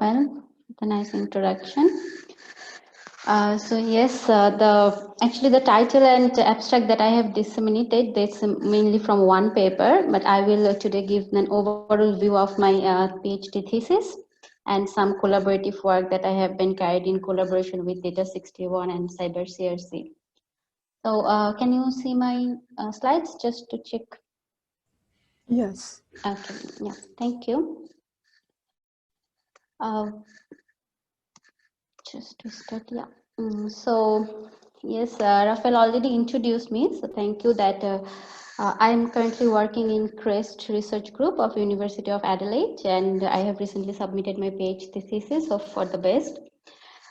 Rafael, the nice introduction. So yes, actually the title and abstract that I have disseminated, that's mainly from one paper, but I will today give an overall view of my PhD thesis and some collaborative work that I have been carried in collaboration with Data 61 and Cyber CRC. So can you see my slides just to check? Yes. Okay, yeah, thank you. Just to start, yeah. So yes, Rafael already introduced me, so thank you that I am currently working in CREST Research Group of University of Adelaide, and I have recently submitted my PhD thesis for the best.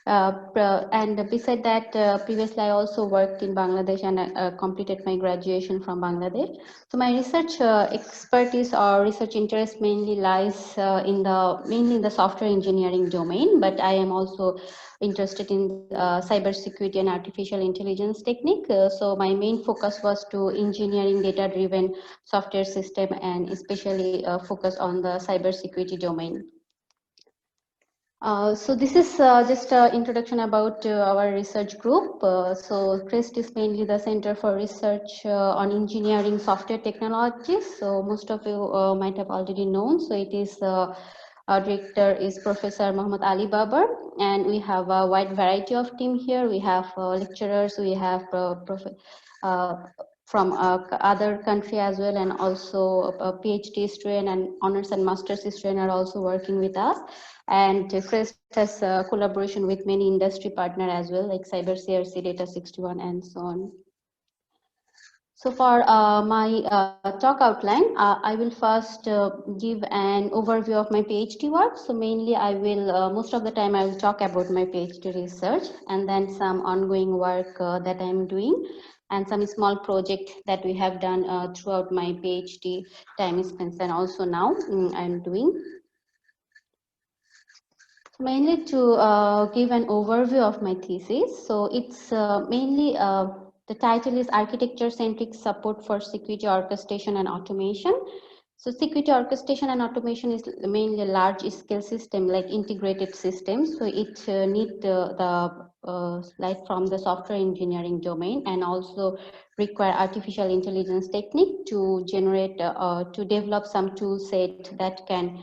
And beside that, previously I also worked in Bangladesh and completed my graduation from Bangladesh. So my research expertise or research interest mainly lies mainly in the software engineering domain, but I am also interested in cybersecurity and artificial intelligence technique. So my main focus was to engineering data-driven software system and especially focus on the cybersecurity domain. So this is just an introduction about our research group. So CREST is mainly the Center for Research on Engineering Software Technologies. So most of you might have already known. So it is our director is Professor Muhammad Ali Babar, and we have a wide variety of team here. We have lecturers, we have from other country as well, and also a PhD student and honors and master's student are also working with us. And CREST has collaboration with many industry partners as well, like Cyber CRC, Data 61, and so on. So for my talk outline, I will first give an overview of my PhD work. So mainly I will, most of the time I will talk about my PhD research and then some ongoing work that I'm doing and some small project that we have done throughout my PhD time spent and also now I'm doing. Mainly to give an overview of my thesis. So it's mainly, the title is Architecture-Centric Support for Security Orchestration and Automation. So security orchestration and automation is mainly a large-scale system like integrated systems. So it needs the light from the software engineering domain and also require artificial intelligence technique to generate, to develop some tool set that can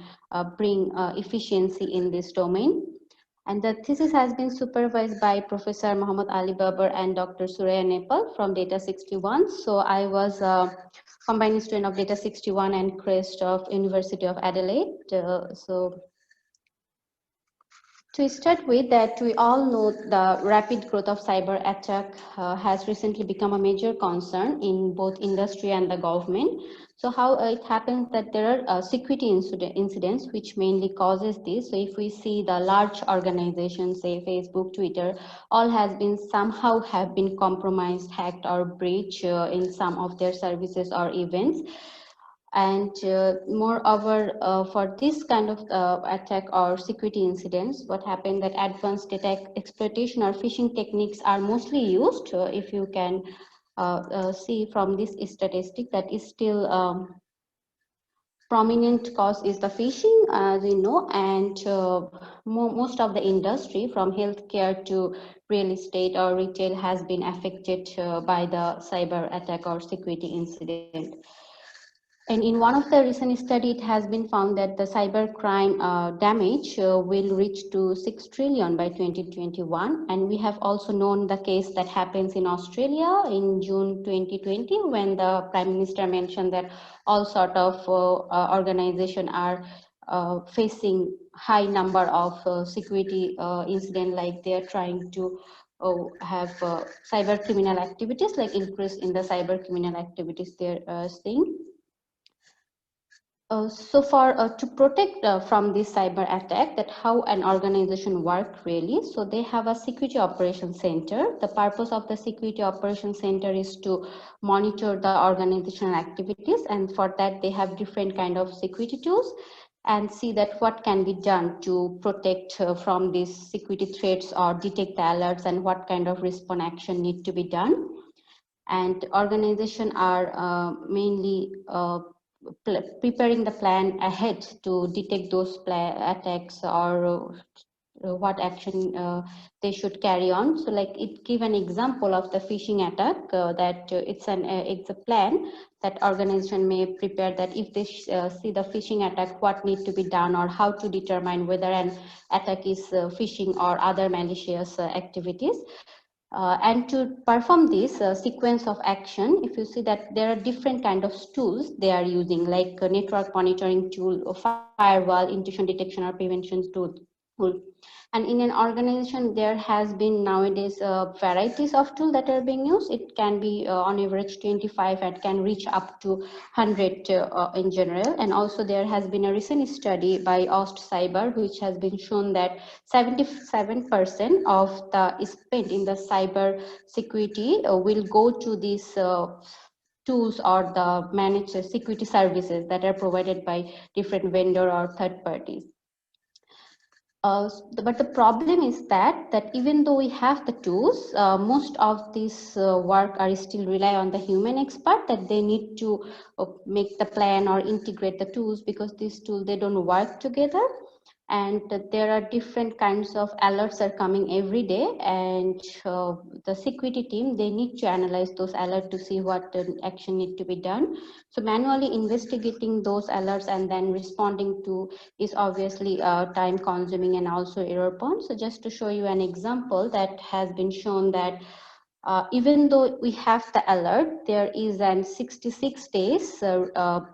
bring efficiency in this domain. And the thesis has been supervised by Professor Muhammad Ali Babar and Dr. Surya Nepal from Data 61. So I was a combined student of Data 61 and CREST of University of Adelaide. So to start with that, we all know the rapid growth of cyber attack has recently become a major concern in both industry and the government. So how it happens that there are security incidents which mainly causes this. So if we see the large organizations, say Facebook, Twitter, all has been somehow have been compromised, hacked or breached in some of their services or events. And moreover, for this kind of attack or security incidents, what happened that advanced data exploitation or phishing techniques are mostly used. If you can see from this statistic, that is still prominent cause is the phishing, as we know, and most of the industry from healthcare to real estate or retail has been affected by the cyber attack or security incident. And in one of the recent studies, it has been found that the cybercrime damage will reach to 6 trillion by 2021. And we have also known the case that happens in Australia in June 2020, when the Prime Minister mentioned that all sort of organizations are facing high number of security incident, like they are trying to have cyber criminal activities, like increase in the cyber criminal activities they're seeing. So for to protect from this cyber attack, that how an organization work really, so they have a security operations center. The purpose of the security operations center is to monitor the organizational activities, and for that they have different kind of security tools and see that what can be done to protect from these security threats or detect the alerts, and what kind of response action need to be done. And organization are mainly preparing the plan ahead to detect those attacks or what action they should carry on. So like it give an example of the phishing attack that it's a plan that organization may prepare, that if they see the phishing attack, what need to be done or how to determine whether an attack is phishing or other malicious activities. And to perform this sequence of action, if you see that there are different kind of tools they are using, like a network monitoring tool, or firewall, intrusion detection or prevention tool. And in an organization, there has been nowadays varieties of tools that are being used. It can be on average 25 and can reach up to 100 in general. And also there has been a recent study by OstCyber, which has been shown that 77% of the spend in the cyber security will go to these tools or the managed security services that are provided by different vendor or third parties. But the problem is that even though we have the tools, most of this work are still rely on the human expert, that they need to make the plan or integrate the tools, because these tools, they don't work together. And there are different kinds of alerts are coming every day, and the security team, they need to analyze those alerts to see what action need to be done. So manually investigating those alerts and then responding to is obviously time consuming and also error prone. So just to show you an example, that has been shown that even though we have the alert, there is an 66 days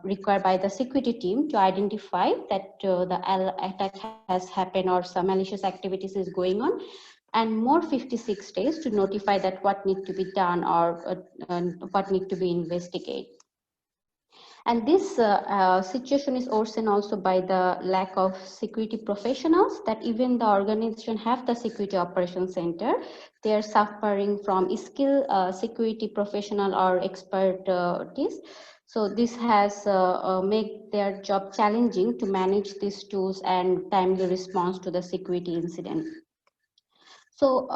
required by the security team to identify that the attack has happened or some malicious activities is going on, and more 56 days to notify that what need to be done or what need to be investigated. And this situation is worsened also by the lack of security professionals, that even the organization have the security operations center, they are suffering from skill security professional or expertise. So this has made their job challenging to manage these tools and timely response to the security incident. So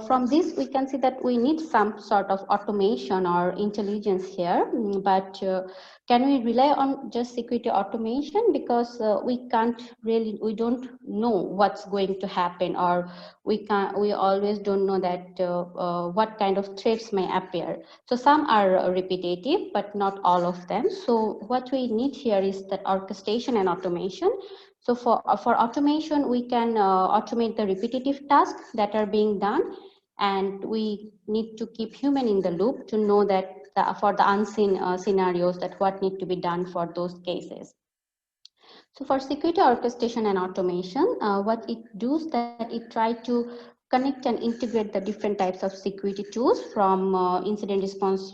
from this, we can see that we need some sort of automation or intelligence here, but can we rely on just security automation? Because we don't know what's going to happen, or we always don't know that what kind of threats may appear. So some are repetitive, but not all of them. So what we need here is that orchestration and automation. So for automation, we can automate the repetitive tasks that are being done, and we need to keep human in the loop to know that for the unseen scenarios, that what need to be done for those cases. So for security orchestration and automation, what it does that it try to connect and integrate the different types of security tools, from incident response,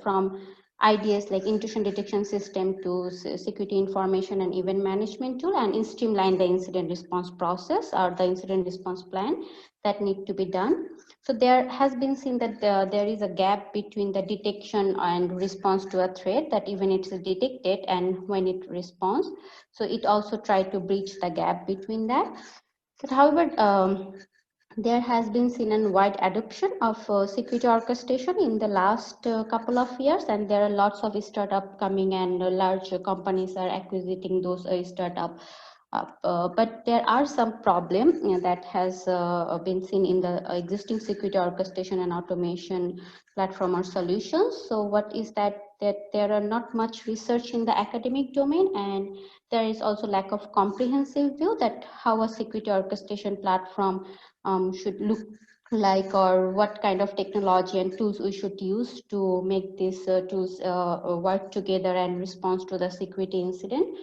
from IDS like intrusion detection system to security information and event management tool, and streamline the incident response process or the incident response plan that need to be done. So there has been seen that there is a gap between the detection and response to a threat, that even it's detected and when it responds. So it also tried to bridge the gap between that. But however, there has been seen a wide adoption of security orchestration in the last couple of years, and there are lots of startup coming, and large companies are acquiring those startup. But there are some problem that has been seen in the existing security orchestration and automation platform or solutions. So what is that there are not much research in the academic domain, and there is also lack of comprehensive view that how a security orchestration platform should look like, or what kind of technology and tools we should use to make these tools work together and respond to the security incident.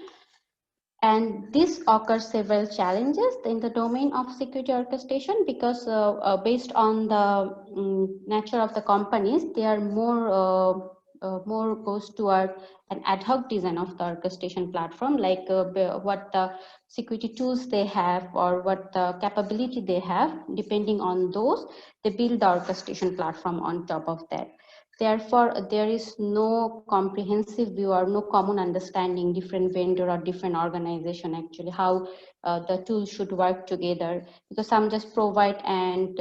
And this occurs several challenges in the domain of security orchestration, because based on the nature of the companies, they are more goes toward an ad hoc design of the orchestration platform, like what the security tools they have or what the capability they have. Depending on those, they build the orchestration platform on top of that. Therefore, there is no comprehensive view or no common understanding, different vendor or different organization actually, how the tools should work together, because some just provide and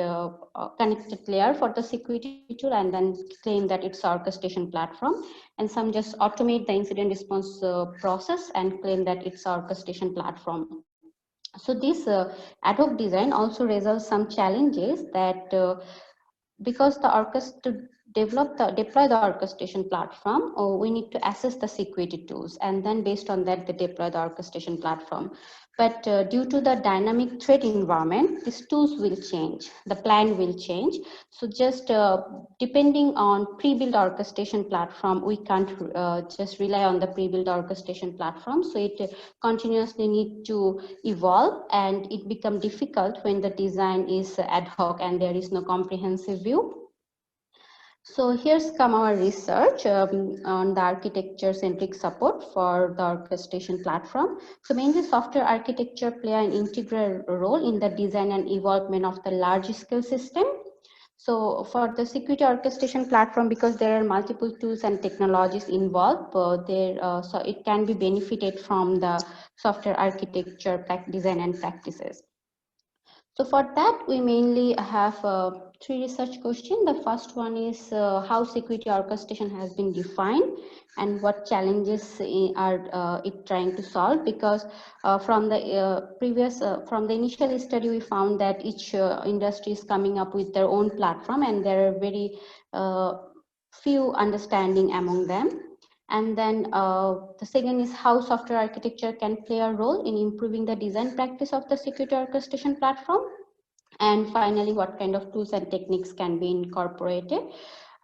connected layer for the security tool and then claim that it's orchestration platform, and some just automate the incident response process and claim that it's orchestration platform. So this ad hoc design also raises some challenges that because the to deploy the orchestration platform, we need to assess the security tools, and then based on that they deploy the orchestration platform. But due to the dynamic threat environment, these tools will change, the plan will change. So just depending on pre-built orchestration platform, we can't just rely on the pre-built orchestration platform. So it continuously need to evolve, and it become difficult when the design is ad hoc and there is no comprehensive view. So here's come our research on the architecture-centric support for the orchestration platform. So mainly software architecture play an integral role in the design and evolvement of the large-scale system. So for the security orchestration platform, because there are multiple tools and technologies involved, so it can be benefited from the software architecture design and practices. So for that, we mainly have three research questions. The first one is how security orchestration has been defined and what challenges are it trying to solve, because from the initial study, we found that each industry is coming up with their own platform and there are very few understanding among them. And then the second is how software architecture can play a role in improving the design practice of the security orchestration platform. And finally, what kind of tools and techniques can be incorporated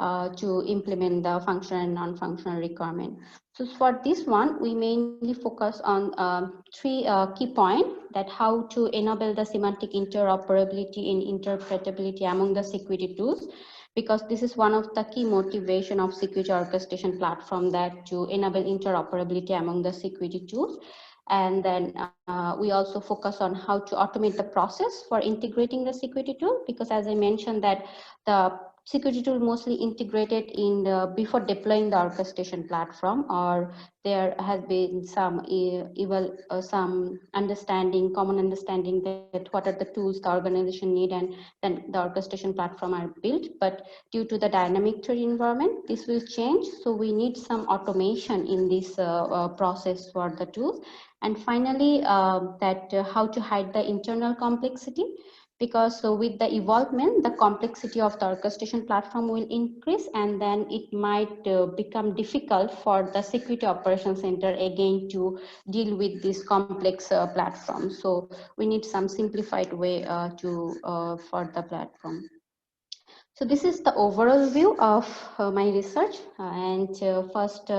to implement the functional and non-functional requirement. So for this one, we mainly focus on three key points, that how to enable the semantic interoperability and interpretability among the security tools, because this is one of the key motivation of security orchestration platform, that to enable interoperability among the security tools. And then we also focus on how to automate the process for integrating the security tool, because as I mentioned that the security tool mostly integrated in before deploying the orchestration platform, or there has been some some understanding, common understanding that what are the tools the organization need, and then the orchestration platform are built. But due to the dynamic threat environment, this will change. So we need some automation in this process for the tools. And finally, how to hide the internal complexity, because with the evolvement, the complexity of the orchestration platform will increase, and then it might become difficult for the security operations center again to deal with this complex platform. So we need some simplified way for the platform. So this is the overall view of my research, and first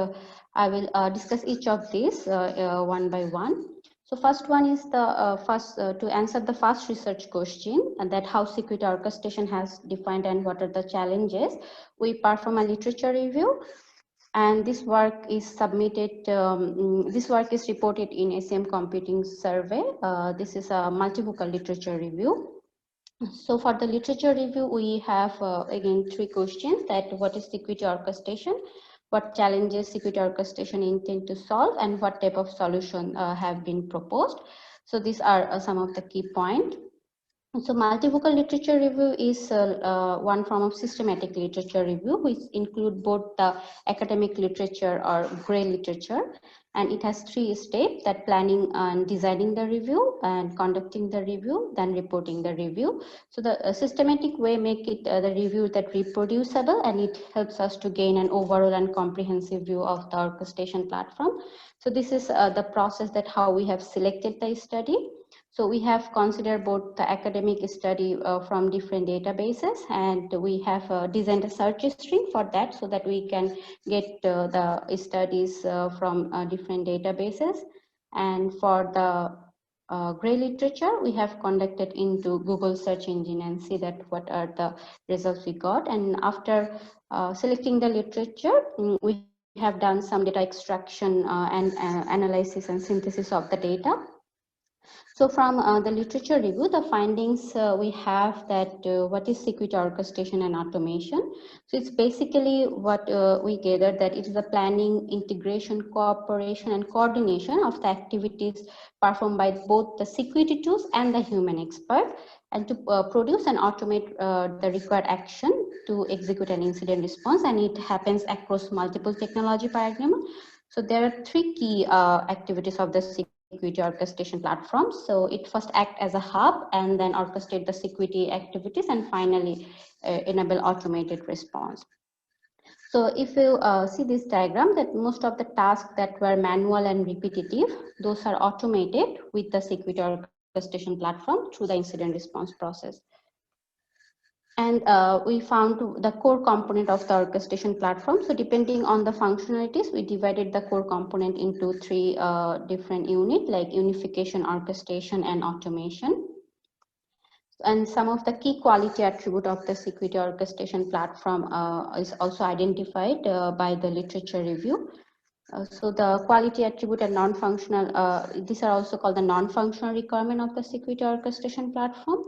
I will discuss each of these one by one. So first one is the to answer the first research question, and that how security orchestration has defined and what are the challenges. We perform a literature review, and this work is submitted. This work is reported in ACM Computing Survey. This is a multivocal literature review. So for the literature review, we have again three questions: that what is security orchestration, what challenges security orchestration intend to solve, and what type of solution have been proposed. So these are some of the key points. So multivocal literature review is one form of systematic literature review, which include both the academic literature or gray literature. And it has three steps: that planning and designing the review, and conducting the review, then reporting the review. So the systematic way make it the review that reproducible, and it helps us to gain an overall and comprehensive view of the orchestration platform. So this is the process that how we have selected the study. So we have considered both the academic study from different databases, and we have designed a search string for that, so that we can get the studies from different databases. And for the gray literature, we have conducted into Google search engine and see that what are the results we got. And after selecting the literature, we have done some data extraction and analysis and synthesis of the data. So from the literature review, the findings we have that what is security orchestration and automation. So it's basically what we gathered, that it is the planning, integration, cooperation, and coordination of the activities performed by both the security tools and the human expert, and to produce and automate the required action to execute an incident response, and it happens across multiple technology paradigms. So there are three key activities of the security orchestration platform. So it first act as a hub and then orchestrate the security activities, and finally enable automated response. So if you see this diagram, that most of the tasks that were manual and repetitive, those are automated with the security orchestration platform through the incident response process. And we found the core component of the orchestration platform. So depending on the functionalities, we divided the core component into three different units, like unification, orchestration, and automation. And some of the key quality attribute of the security orchestration platform is also identified by the literature review. So the quality attribute and non-functional, these are also called the non-functional requirement of the security orchestration platform.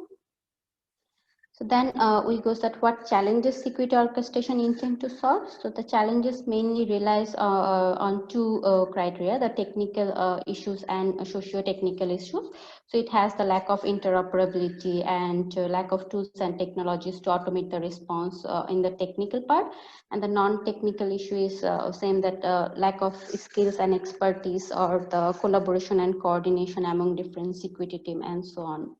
So then we go that what challenges security orchestration intend to solve. So the challenges mainly relies on two criteria, the technical issues and socio-technical issues. So it has the lack of interoperability and lack of tools and technologies to automate the response in the technical part. And the non-technical issue is same, that lack of skills and expertise, or the collaboration and coordination among different security team and so on.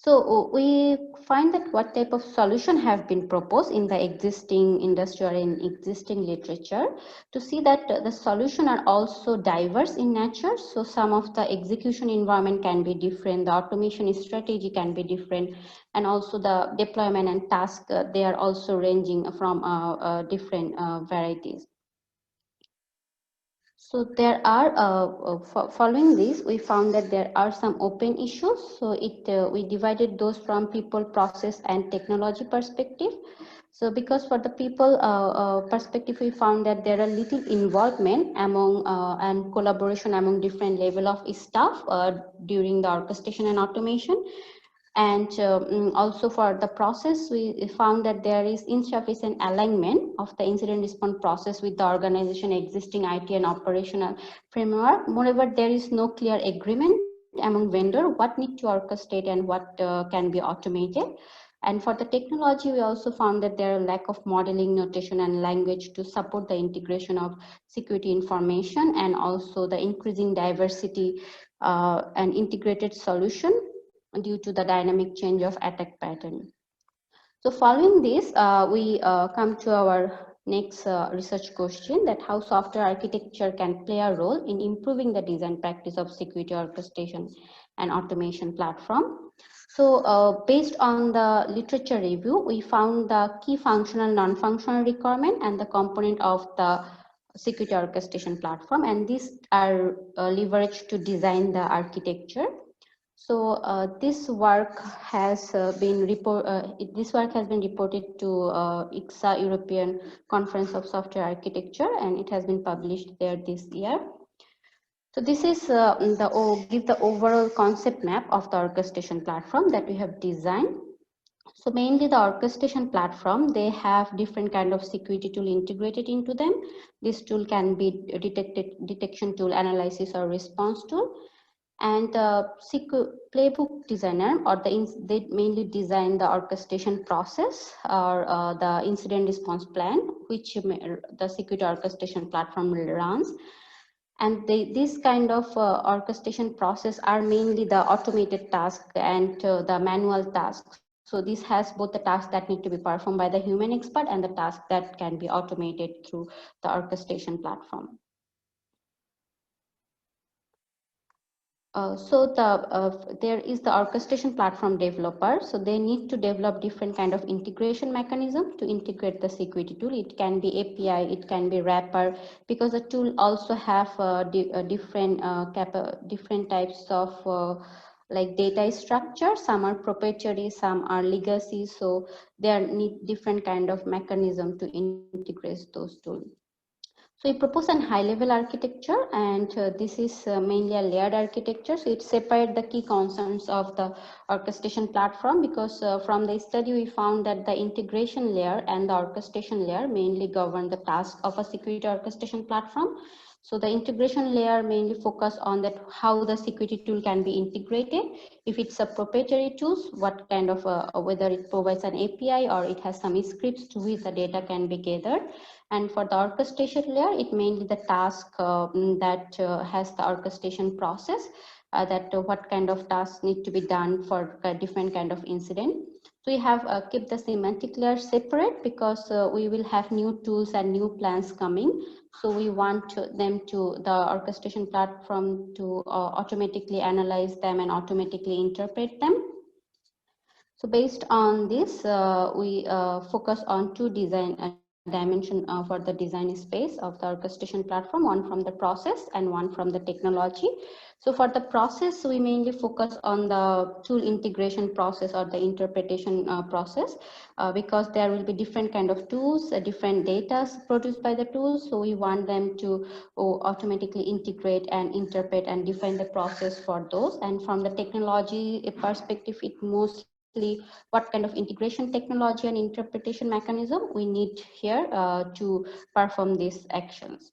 So we find that what type of solution have been proposed in the existing industry or in existing literature, to see that the solution are also diverse in nature. So some of the execution environment can be different, the automation strategy can be different, and also the deployment and task, they are also ranging from different varieties. So there are, following this, we found that there are some open issues. So we divided those from people, process, and technology perspective. So because for the people perspective, we found that there are little involvement among and collaboration among different level of staff during the orchestration and automation. And also for the process, we found that there is insufficient alignment of the incident response process with the organization existing IT and operational framework. Moreover, there is no clear agreement among vendor what need to orchestrate and what can be automated. And for the technology, we also found that there are lack of modeling, notation, and language to support the integration of security information, and also the increasing diversity and integrated solution due to the dynamic change of attack pattern. So following this, we come to our next research question, that how software architecture can play a role in improving the design practice of security orchestration and automation platform. So based on the literature review, we found the key functional, non-functional requirement and the component of the security orchestration platform, and these are leveraged to design the architecture. So this work has been reported to ICSA, European Conference of Software Architecture, and it has been published there this year. So this is give the overall concept map of the orchestration platform that we have designed. So mainly the orchestration platform, they have different kind of security tool integrated into them. This tool can be detection tool, analysis, or response tool. And playbook designer, or they mainly design the orchestration process, or the incident response plan, which the security orchestration platform runs. And this kind of orchestration process are mainly the automated task and the manual tasks. So this has both the tasks that need to be performed by the human expert and the tasks that can be automated through the orchestration platform. There is the orchestration platform developer. So they need to develop different kind of integration mechanism to integrate the security tool. It can be API, it can be wrapper, because the tool also have different types of like data structure. Some are proprietary, some are legacy. So there need different kind of mechanism to integrate those tools. So we propose a high-level architecture, and this is mainly a layered architecture. So it separates the key concerns of the orchestration platform, because from the study we found that the integration layer and the orchestration layer mainly govern the task of a security orchestration platform. So the integration layer mainly focus on that how the security tool can be integrated. If it's a proprietary tools, what kind of whether it provides an API or it has some scripts to which the data can be gathered. And for the orchestration layer, it mainly the task that has the orchestration process, that what kind of tasks need to be done for different kind of incident. So we have keep the semantic layer separate, because we will have new tools and new plans coming. So we want the orchestration platform to automatically analyze them and automatically interpret them. So based on this, we focus on two design dimension for the design space of the orchestration platform, one from the process and one from the technology. So for the process, we mainly focus on the tool integration process or the interpretation process, because there will be different kind of tools, different data produced by the tools. So we want them to automatically integrate and interpret and define the process for those. And from the technology perspective, it mostly what kind of integration technology and interpretation mechanism we need here to perform these actions.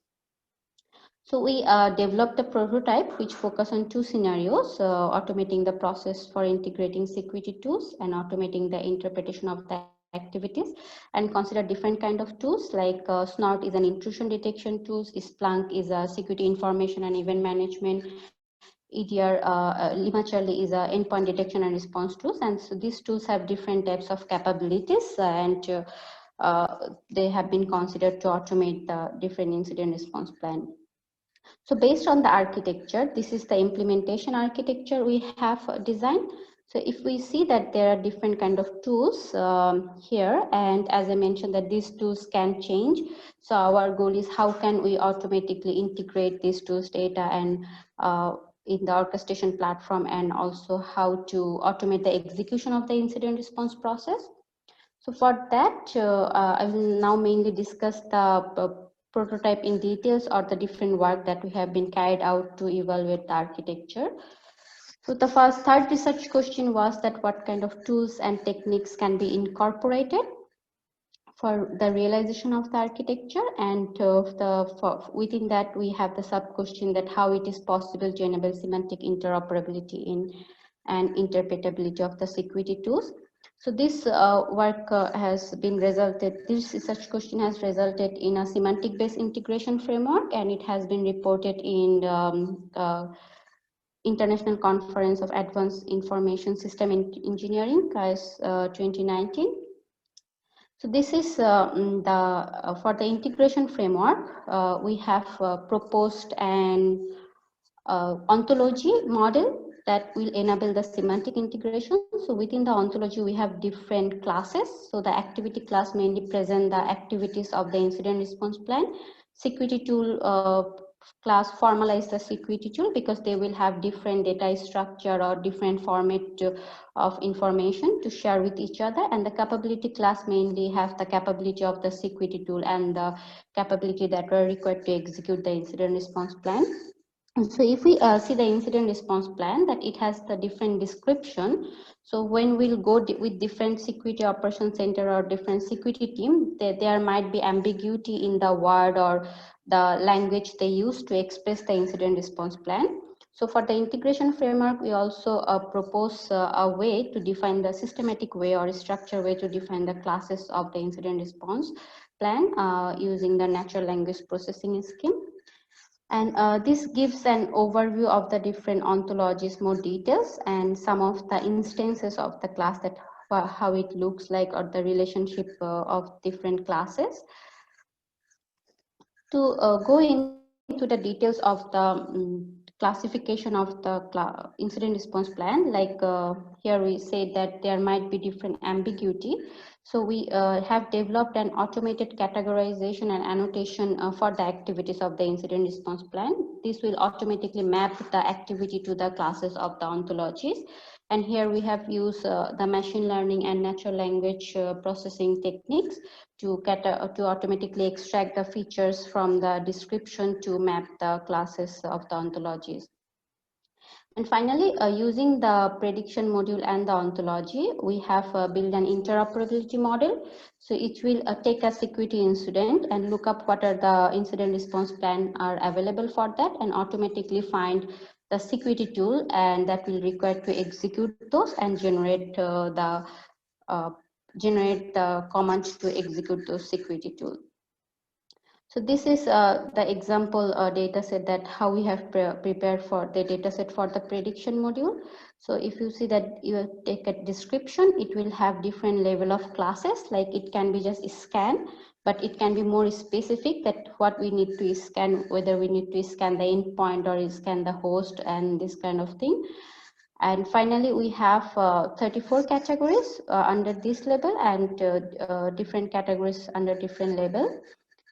So we developed a prototype which focus on two scenarios, automating the process for integrating security tools and automating the interpretation of the activities, and consider different kind of tools like Snort is an intrusion detection tools, Splunk is a security information and event management, EDR, Limachali is a endpoint detection and response tools. And so these tools have different types of capabilities, and they have been considered to automate the different incident response plan. So based on the architecture, this is the implementation architecture we have designed. So if we see that there are different kind of tools here, and as I mentioned that these tools can change. So our goal is how can we automatically integrate these tools data and in the orchestration platform, and also how to automate the execution of the incident response process. So for that, I will now mainly discuss the prototype in details, or the different work that we have been carried out to evaluate the architecture. So the third research question was that what kind of tools and techniques can be incorporated for the realization of the architecture, and within that we have the sub question that how it is possible to enable semantic interoperability in and interpretability of the security tools. So this work has been resulted, this research question has resulted in a semantic based integration framework, and it has been reported in International Conference of Advanced Information System Engineering, CAIS 2019. So this is for the integration framework, we have proposed an ontology model that will enable the semantic integration. So within the ontology, we have different classes. So the activity class mainly present the activities of the incident response plan. Security tool class formalize the security tool, because they will have different data structure or different format of information to share with each other. And the capability class mainly have the capability of the security tool and the capability that were required to execute the incident response plan. So if we see the incident response plan, that it has the different description. So when we'll go with different security operation center or different security team, there might be ambiguity in the word or the language they use to express the incident response plan. So for the integration framework, we also propose a way to define the systematic way or structure way to define the classes of the incident response plan using the natural language processing scheme. And this gives an overview of the different ontologies, more details, and some of the instances of the class, that how it looks like, or the relationship of different classes. To go into the details of the classification of the incident response plan, like here we say that there might be different ambiguity. So we have developed an automated categorization and annotation for the activities of the incident response plan. this will automatically map the activity to the classes of the ontologies. And here we have used the machine learning and natural language processing techniques to automatically extract the features from the description to map the classes of the ontologies. And finally, using the prediction module and the ontology, we have built an interoperability model. So it will take a security incident and look up what are the incident response plan are available for that, and automatically find the security tool, and that will require to execute those and generate the command to execute those security tools. So this is the example data set that how we have prepared for the data set for the prediction module. So if you see that you take a description, it will have different level of classes, like it can be just scan, but it can be more specific that what we need to scan, whether we need to scan the endpoint or scan the host and this kind of thing. And finally, we have 34 categories under this level and different categories under different level.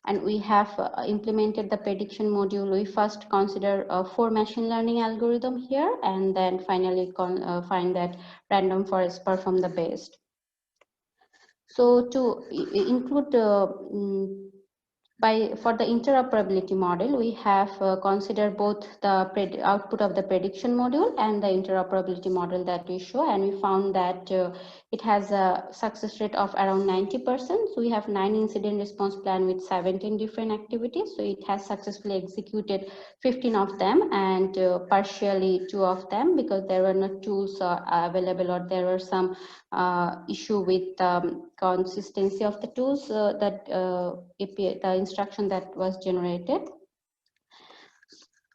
And we have implemented the prediction module. We first consider 4 machine learning algorithm here, and then finally find that random forest perform the best. So to include for the interoperability model, we have considered both the output of the prediction module and the interoperability model that we show, and we found that it has a success rate of around 90%. So we have 9 incident response plan with 17 different activities. So it has successfully executed 15 of them, and partially 2 of them because there were no tools available, or there were some issue with consistency of the tools the instruction that was generated.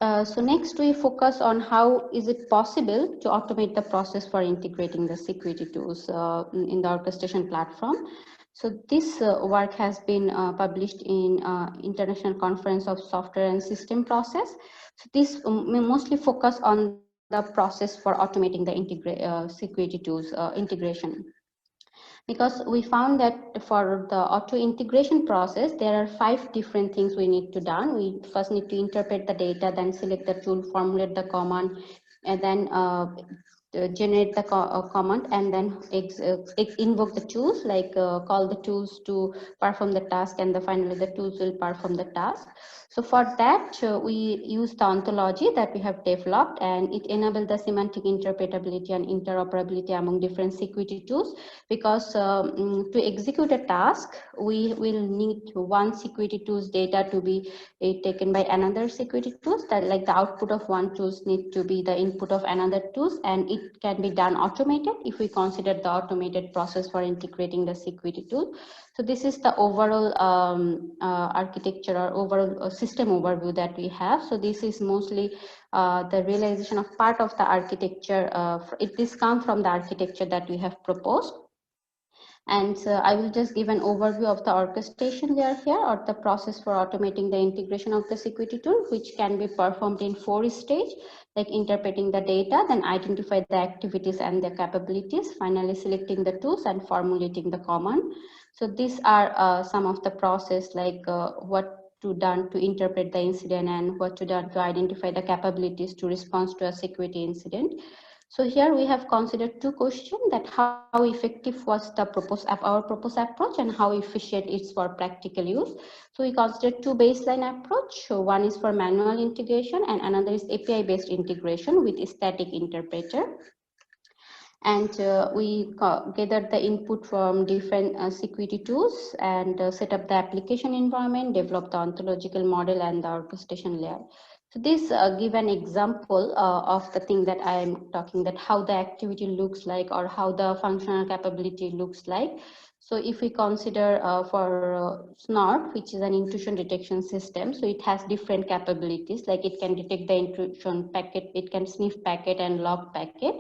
So next we focus on how is it possible to automate the process for integrating the security tools in the orchestration platform. So this work has been published in International Conference of Software and System Process. So this mostly focus on the process for automating the security tools integration. Because we found that for the auto integration process, there are 5 different things we need to done. We first need to interpret the data, then select the tool, formulate the command, and then generate the command, and then invoke the tools, like call the tools to perform the task, and finally the tools will perform the task. So for that, we use the ontology that we have developed, and it enables the semantic interpretability and interoperability among different security tools. Because to execute a task, we will need one security tool's data to be taken by another security tools. That, like, the output of one tools need to be the input of another tools, and it can be done automated if we consider the automated process for integrating the security tool. So this is the overall architecture or overall system overview that we have. So this is mostly the realization of part of the architecture. This comes from the architecture that we have proposed. And I will just give an overview of the orchestration layer here, or the process for automating the integration of the security tool, which can be performed in 4 stages, like interpreting the data, then identify the activities and the capabilities, finally selecting the tools and formulating the command. So these are some of the process, like what to done to interpret the incident and what to done to identify the capabilities to respond to a security incident. So here we have considered 2 questions, that how effective was the our proposed approach and how efficient it's for practical use. So we considered 2 baseline approach. So one is for manual integration and another is API based integration with a static interpreter. And we gathered the input from different security tools and set up the application environment, develop the ontological model and the orchestration layer. So this give an example of the thing that I am talking, that how the activity looks like or how the functional capability looks like. So if we consider for SNORT, which is an intrusion detection system, so it has different capabilities, like it can detect the intrusion packet, it can sniff packet and log packet.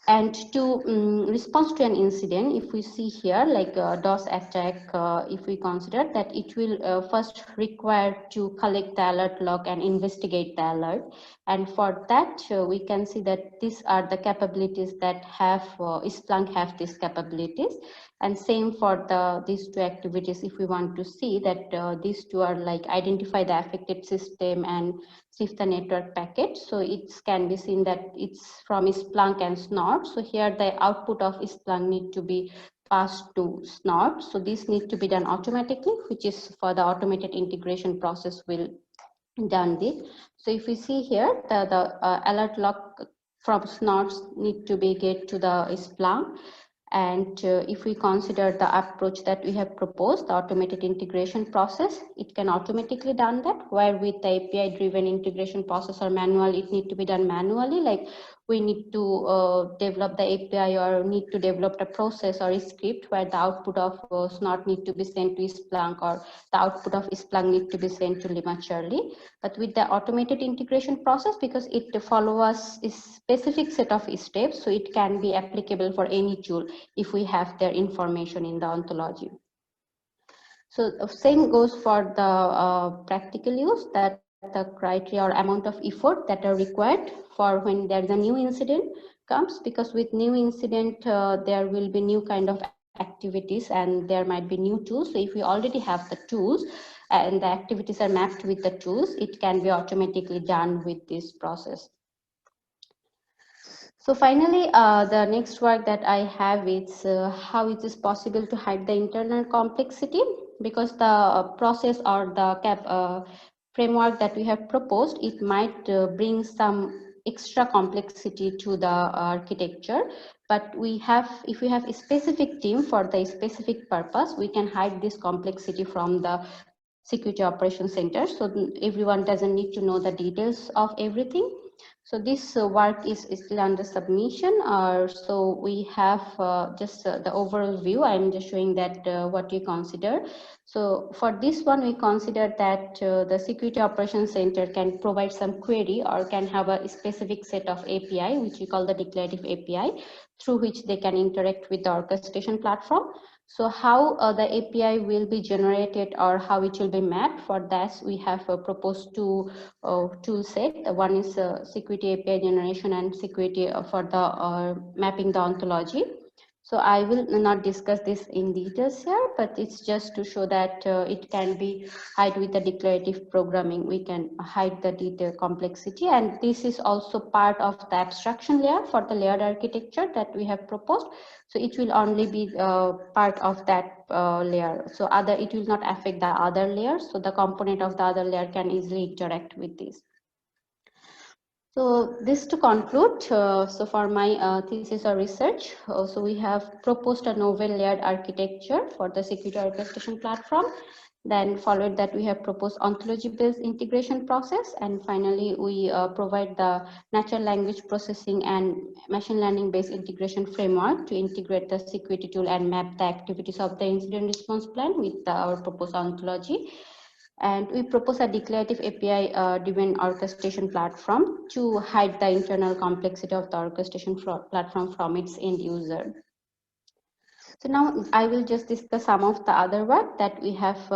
And to respond to an incident, if we see here, like DOS attack, if we consider that, it will first require to collect the alert log and investigate the alert. And for that, we can see that these are the capabilities that have Splunk have these capabilities. And same for these 2 activities, if we want to see that these 2 are like identify the affected system and sniff the network packet. So it can be seen that it's from Splunk and Snort. So here the output of Splunk need to be passed to Snort. So this need to be done automatically, which is for the automated integration process will done this. So if we see here, the alert log from Snorts need to be get to the Splunk. And if we consider the approach that we have proposed, the automated integration process, it can automatically done that, where with the API driven integration process or manual, it need to be done manually, like we need to develop the API or need to develop a process or a script where the output of Snort need to be sent to Splunk, or the output of Splunk need to be sent to Limacherly. But with the automated integration process, because it follows a specific set of steps, so it can be applicable for any tool if we have their information in the ontology. So same goes for the practical use, that the criteria or amount of effort that are required for when there's a new incident comes, because with new incident, there will be new kind of activities and there might be new tools. So if we already have the tools and the activities are mapped with the tools, it can be automatically done with this process. So finally, the next work that I have is how it is possible to hide the internal complexity, because the process or the framework that we have proposed, it might bring some extra complexity to the architecture. But if we have a specific team for the specific purpose, we can hide this complexity from the security operations center. So everyone doesn't need to know the details of everything. So this work is still under submission. So we have just the overall view. I'm just showing that what you consider. So for this one, we consider that the Security Operations Center can provide some query or can have a specific set of API, which we call the declarative API, through which they can interact with the orchestration platform. So how the API will be generated or how it will be mapped, for that we have proposed two tool set. One is security API generation and security for the mapping the ontology. So I will not discuss this in details here, but it's just to show that it can be hide with the declarative programming. We can hide the detail complexity, and this is also part of the abstraction layer for the layered architecture that we have proposed. So it will only be part of that layer. So it will not affect the other layers. So the component of the other layer can easily interact with this. So this to conclude, so for my thesis or research, so we have proposed a novel layered architecture for the security orchestration platform. Then followed that we have proposed ontology-based integration process, and finally we provide the natural language processing and machine learning-based integration framework to integrate the security tool and map the activities of the incident response plan with our proposed ontology. And we propose a declarative API-driven orchestration platform to hide the internal complexity of the orchestration platform from its end user. So now I will just discuss some of the other work that we have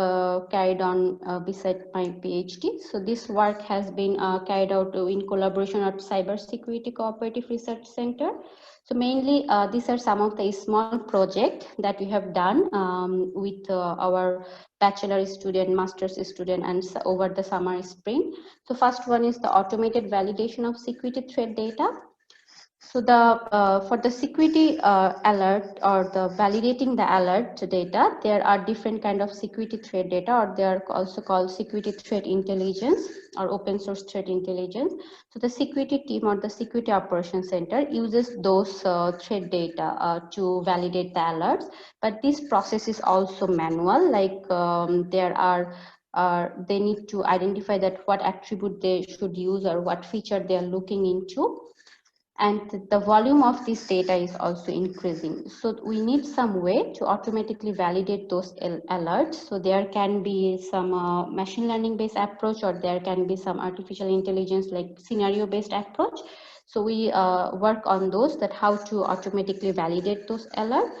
carried on beside my PhD. So this work has been carried out in collaboration at Cybersecurity Cooperative Research Center. So mainly these are some of the small projects that we have done with our bachelor student, master's student, and over the summer spring. So first one is the automated validation of security threat data. So for the security alert or the validating the alert data, there are different kind of security threat data, or they are also called security threat intelligence or open source threat intelligence. So the security team or the security operations center uses those threat data to validate the alerts. But this process is also manual, like they need to identify that what attribute they should use or what feature they are looking into. And the volume of this data is also increasing. So we need some way to automatically validate those alerts. So there can be some machine learning based approach, or there can be some artificial intelligence like scenario based approach. So we work on those, that how to automatically validate those alerts.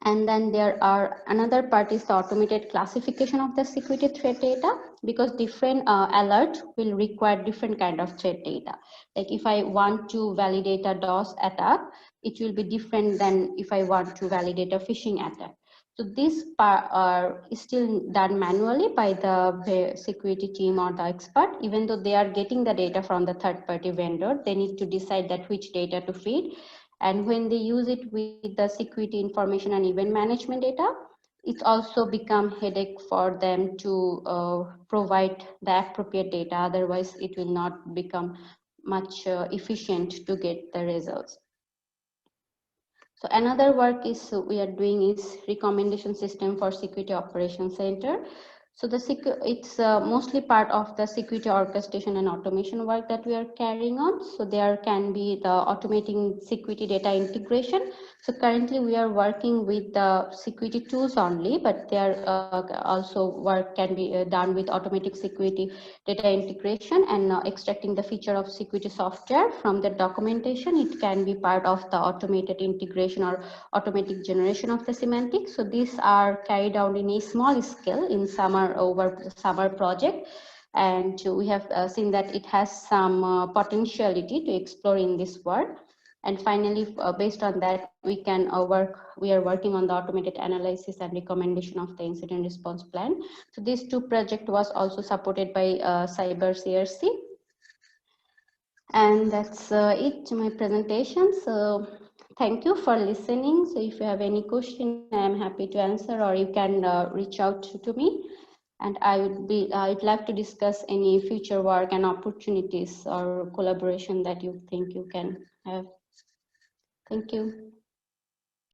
And then there are another part is the automated classification of the security threat data, because different alert will require different kind of threat data. Like if I want to validate a DOS attack, it will be different than if I want to validate a phishing attack. So this part are still done manually by the security team or the expert. Even though they are getting the data from the third-party vendor, they need to decide that which data to feed. And when they use it with the security information and event management data, it's also become headache for them to provide the appropriate data. Otherwise, it will not become much efficient to get the results. So another work is we are doing is recommendation system for security operations center. So it's mostly part of the security orchestration and automation work that we are carrying on. So there can be the automating security data integration. So currently we are working with the security tools only, but there also work can be done with automatic security data integration and extracting the feature of security software from the documentation. It can be part of the automated integration or automatic generation of the semantics. So these are carried out in a small scale in summer project. And we have seen that it has some potentiality to explore in this work. And finally, based on that, we are working on the automated analysis and recommendation of the incident response plan. So these two projects was also supported by Cyber CRC. And that's it, my presentation. So thank you for listening. So if you have any question, I'm happy to answer, or you can reach out to me. And I'd like to discuss any future work and opportunities or collaboration that you think you can have. Thank you.